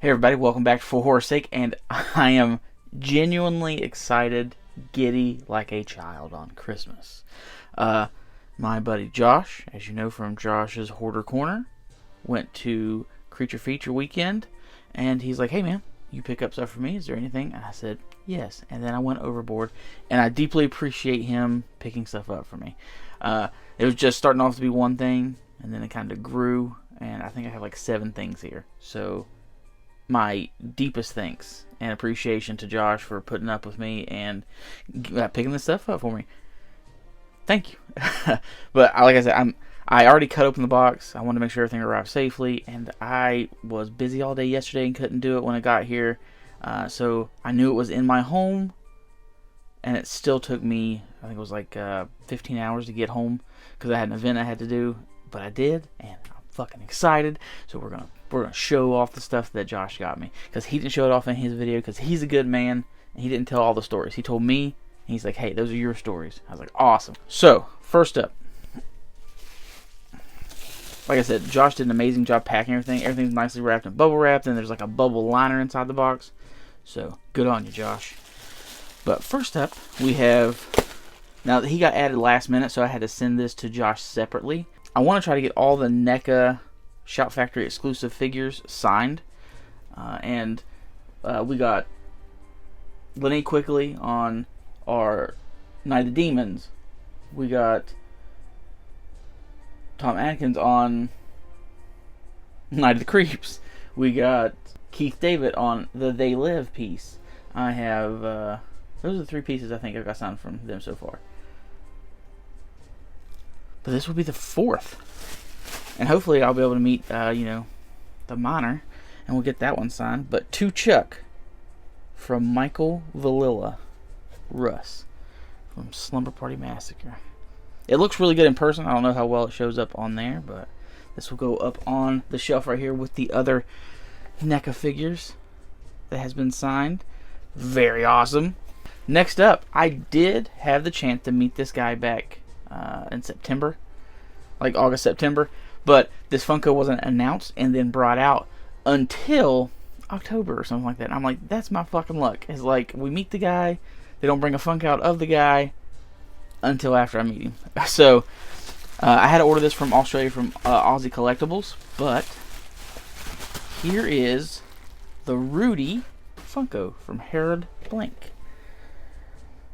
Hey everybody, welcome back to For Horror's Sake, and I am genuinely excited, giddy like a child on Christmas. My buddy Josh, as you know from Josh's Horrdor Corner, went to Creature Feature Weekend, and he's like, hey man, you pick up stuff for me, is there anything? And I said, yes, and then I went overboard, and I deeply appreciate him picking stuff up for me. It was just starting off to be one thing, and then it kind of grew, and I think I have like 7 things here, so my deepest thanks and appreciation to Josh for putting up with me and picking this stuff up for me. Thank you. But like I said, I already cut open the box. I wanted to make sure everything arrived safely, and I was busy all day yesterday and couldn't do it when I got here. So I knew it was in my home, and it still took me, I think it was like 15 hours to get home because I had an event I had to do. But I did, and I'm fucking excited. So we're gonna show off the stuff that Josh got me, because he didn't show it off in his video because he's a good man and he didn't tell all the stories. He told me, and he's like, hey, those are your stories. I was like, awesome. So first up, like I said, Josh did an amazing job packing everything. Everything's nicely wrapped in bubble wrap, and there's like a bubble liner inside the box. So good on you, Josh. But first up, we have, now he got added last minute, so I had to send this to Josh separately. I want to try to get all the NECA Shout Factory exclusive figures signed, and we got Linnea Quickly on our Night of the Demons. We got Tom Atkins on Night of the Creeps. We got Keith David on the They Live piece. I have those are the 3 pieces I think I've got signed from them so far. But this will be the 4th. And hopefully I'll be able to meet, the miner, and we'll get that one signed. But To Chuck from Michael Valilla Russ from Slumber Party Massacre. It looks really good in person. I don't know how well it shows up on there, but this will go up on the shelf right here with the other NECA figures that has been signed. Very awesome. Next up, I did have the chance to meet this guy back in September, like August, September, but this Funko wasn't announced and then brought out until October or something like that. And I'm like, that's my fucking luck. It's like, we meet the guy, they don't bring a Funko out of the guy until after I meet him. So I had to order this from Australia from Aussie Collectibles, but here is the Rudy Funko from Harold Blank.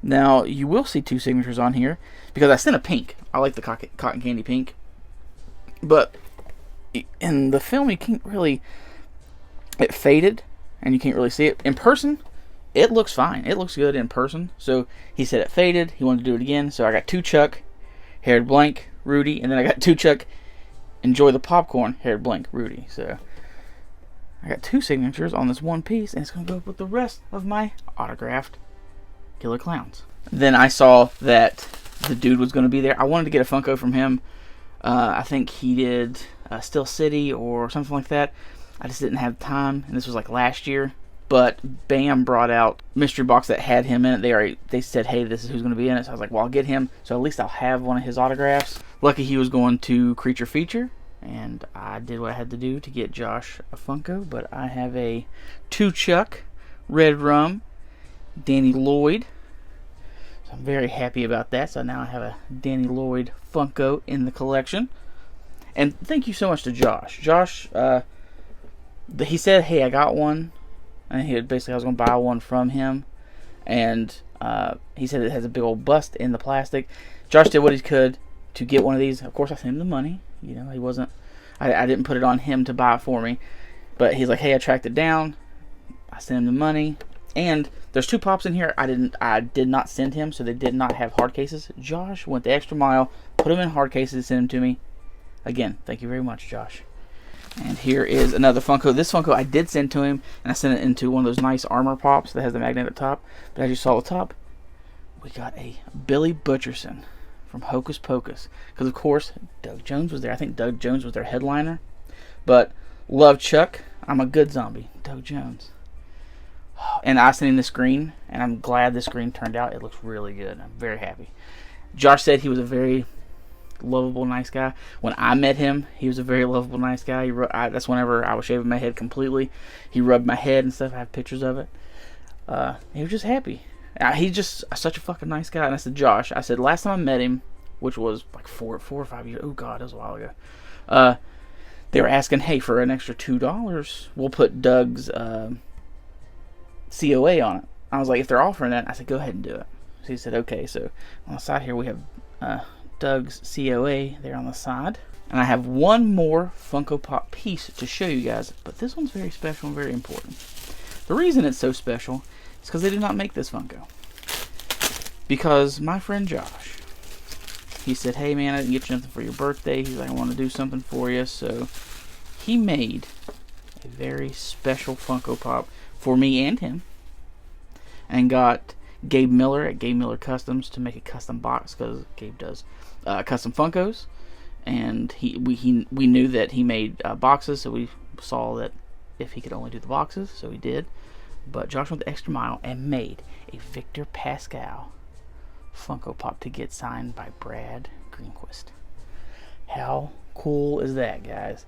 Now, you will see 2 signatures on here, because I sent a pink. I like the cotton candy pink. But in the film, you can't really... It faded, and you can't really see it. In person, it looks fine. It looks good in person. So, he said it faded. He wanted to do it again. So, I got 2 Chuck, Harold Blank, Rudy. And then I got 2 Chuck, Enjoy the Popcorn, Harold Blank, Rudy. So, I got 2 signatures on this one piece, and it's going to go with the rest of my autographed Killer Clowns. Then I saw that the dude was going to be there. I wanted to get a Funko from him. I think he did Still City or something like that. I just didn't have time, and this was like last year. But BAM brought out mystery box that had him in it. They said, hey, this is who's going to be in it. So I was like, well, I'll get him, so at least I'll have one of his autographs. Lucky he was going to Creature Feature, and I did what I had to do to get Josh a Funko. But I have a 2 Chuck, Red Rum, Danny Lloyd. So I'm very happy about that. So now I have a Danny Lloyd Funko in the collection. And thank you so much to Josh. Josh, he said, hey, I got one. And I was going to buy one from him. And he said it has a big old bust in the plastic. Josh did what he could to get one of these. Of course, I sent him the money. You know, he wasn't... I didn't put it on him to buy it for me. But he's like, hey, I tracked it down. I sent him the money. And there's 2 pops in here I did not send him, so they did not have hard cases. Josh went the extra mile, put them in hard cases, and sent them to me. Again, thank you very much, Josh. And here is another Funko. This Funko I did send to him, and I sent it into one of those nice armor pops that has the magnetic top. But as you saw at the top, we got a Billy Butcherson from Hocus Pocus. Because, of course, Doug Jones was there. I think Doug Jones was their headliner. But love Chuck. I'm a good zombie. Doug Jones. And I sent him the screen, and I'm glad the screen turned out. It looks really good. I'm very happy. Josh said he was a very lovable, nice guy. When I met him, he was a very lovable, nice guy. That's whenever I was shaving my head completely. He rubbed my head and stuff. I have pictures of it. He was just happy. He's just such a fucking nice guy. And I said, Josh, I said, last time I met him, which was like 4 or 5 years. Oh, God, it was a while ago. They were asking, hey, for an extra $2, we'll put Doug's COA on it. I was like, if they're offering that, I said, go ahead and do it. So he said, okay. So on the side here, we have Doug's COA there on the side. And I have one more Funko Pop piece to show you guys, but this one's very special and very important. The reason it's so special is because they did not make this Funko. Because my friend Josh, he said, hey man, I didn't get you nothing for your birthday. He's like, I want to do something for you. So he made a very special Funko Pop for me and him. And got Gabe Miller at Gabe Miller Customs to make a custom box, because Gabe does custom Funkos. And we knew that he made boxes, so we saw that if he could only do the boxes, so he did. But Josh went the extra mile and made a Victor Pascal Funko Pop to get signed by Brad Greenquist. How cool is that, guys?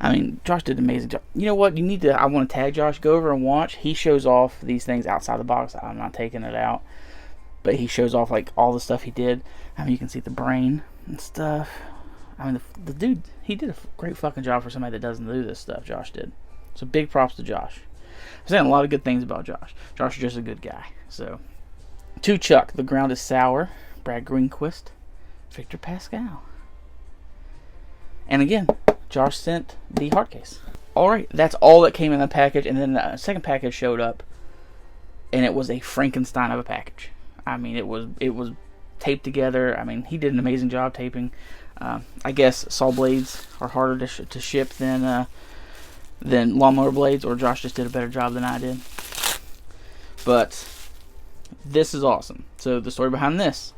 I mean, Josh did an amazing job. You know what? I want to tag Josh. Go over and watch. He shows off these things outside the box. I'm not taking it out. But he shows off, like, all the stuff he did. I mean, you can see the brain and stuff. I mean, the dude, he did a great fucking job for somebody that doesn't do this stuff. Josh did. So big props to Josh. I'm saying a lot of good things about Josh. Josh is just a good guy. So, to Chuck, The Ground is Sour, Brad Greenquist, Victor Pascal. And again, Josh sent the hard case. Alright, that's all that came in the package. And then the second package showed up, and it was a Frankenstein of a package. I mean, it was taped together. I mean, he did an amazing job taping. I guess saw blades are harder to ship than lawnmower blades, or Josh just did a better job than I did. But this is awesome. So the story behind this: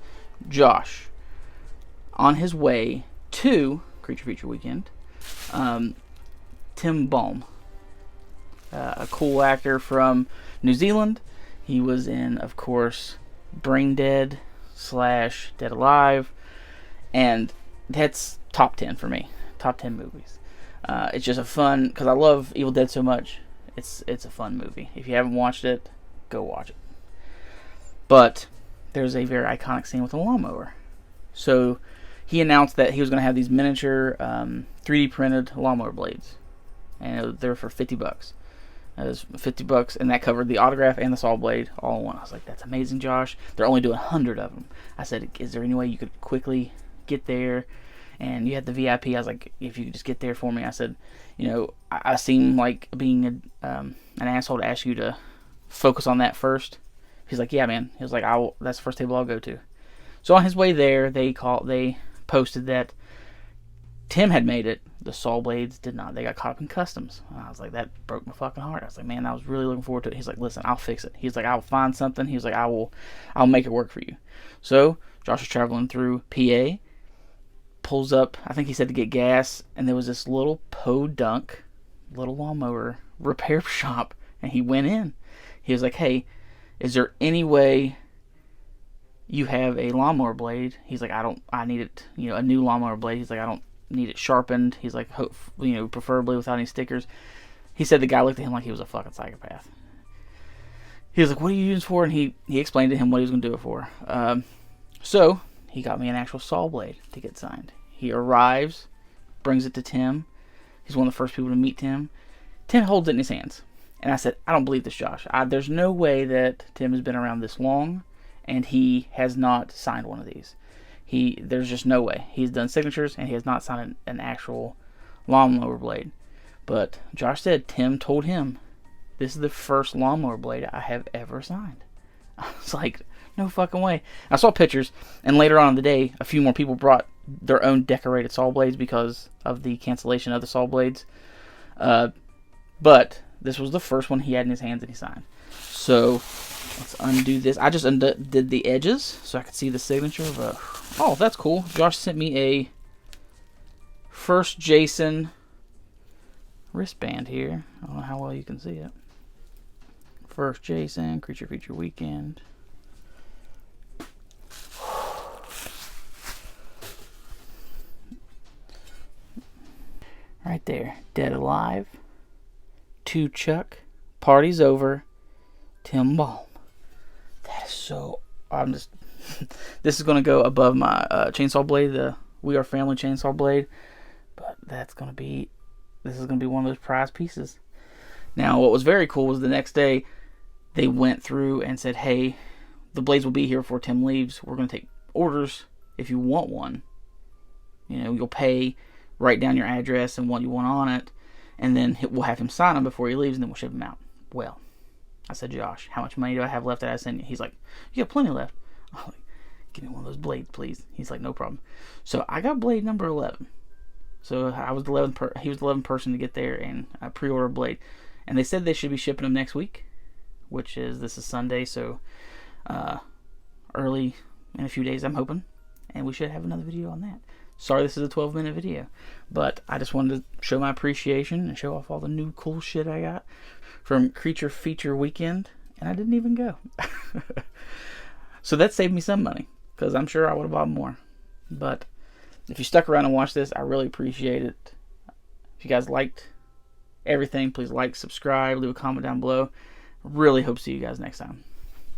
Josh, on his way to Creature Feature Weekend, Tim Baum, a cool actor from New Zealand. He was in, of course, Brain Dead / Dead Alive, and that's top 10 for me. Top 10 movies. It's just a fun, because I love Evil Dead so much. It's a fun movie. If you haven't watched it, go watch it. But there's a very iconic scene with a lawnmower. So he announced that he was going to have these miniature 3D printed lawnmower blades, and they're for $50. It was $50, and that covered the autograph and the saw blade all in one. I was like, that's amazing, Josh. They're only doing 100 of them. I said, is there any way you could quickly get there? And you had the VIP. I was like, if you could just get there for me. I said, you know, I seem like being an asshole to ask you to focus on that first. He's like, yeah, man. He was like, that's the first table I'll go to. So on his way there, they posted that Tim had made it. The saw blades did not. They got caught up in customs. And I was like, that broke my fucking heart. I was like, man, I was really looking forward to it. He's like, listen, I'll fix it. He's like, I'll find something. He's like, I'll make it work for you. So Josh was traveling through PA, pulls up, I think he said to get gas, and there was this little podunk, little lawnmower repair shop, and he went in. He was like, hey, is there any way you have a lawnmower blade? He's like, I need it, a new lawnmower blade. He's like, I don't need it sharpened. He's like, preferably without any stickers. He said the guy looked at him like he was a fucking psychopath. He was like, what are you using it for? And he explained to him what he was going to do it for. So he got me an actual saw blade to get signed. He arrives, brings it to Tim. He's one of the first people to meet Tim. Tim holds it in his hands. And I said, I don't believe this, Josh. There's no way that Tim has been around this long and he has not signed one of these. There's just no way. He's done signatures and he has not signed an actual lawnmower blade. But Josh said Tim told him, this is the first lawnmower blade I have ever signed. I was like, no fucking way. I saw pictures, and later on in the day, a few more people brought their own decorated saw blades because of the cancellation of the saw blades. But this was the first one he had in his hands and he signed. So let's undo this. I just did the edges so I could see the signature. Oh, that's cool. Josh sent me a First Jason wristband here. I don't know how well you can see it. First Jason, Creature Feature Right there. Dead Alive. 2 Chuck. Party's Over. Tim Balm. That is so... I'm just... This is going to go above my chainsaw blade, the We Are Family chainsaw blade. But that's going to be... This is going to be one of those prized pieces. Now, what was very cool was the next day, they went through and said, hey, the blades will be here before Tim leaves. We're going to take orders if you want one. You know, you'll pay, write down your address and what you want on it, and then we'll have him sign them before he leaves, and then we'll ship them out. Well, I said, Josh, how much money do I have left that I send you? He's like, you got plenty left. I'm like, give me one of those blades, please. He's like, no problem. So I got blade number 11. So I was the 11th he was the 11th person to get there and pre-order a blade. And they said they should be shipping them next week, which is, this is Sunday, so early in a few days, I'm hoping. And we should have another video on that. Sorry this is a 12-minute video, but I just wanted to show my appreciation and show off all the new cool shit I got from Creature Feature Weekend, and I didn't even go. So that saved me some money, because I'm sure I would have bought more. But if you stuck around and watched this, I really appreciate it. If you guys liked everything, please like, subscribe, leave a comment down below. Really hope to see you guys next time.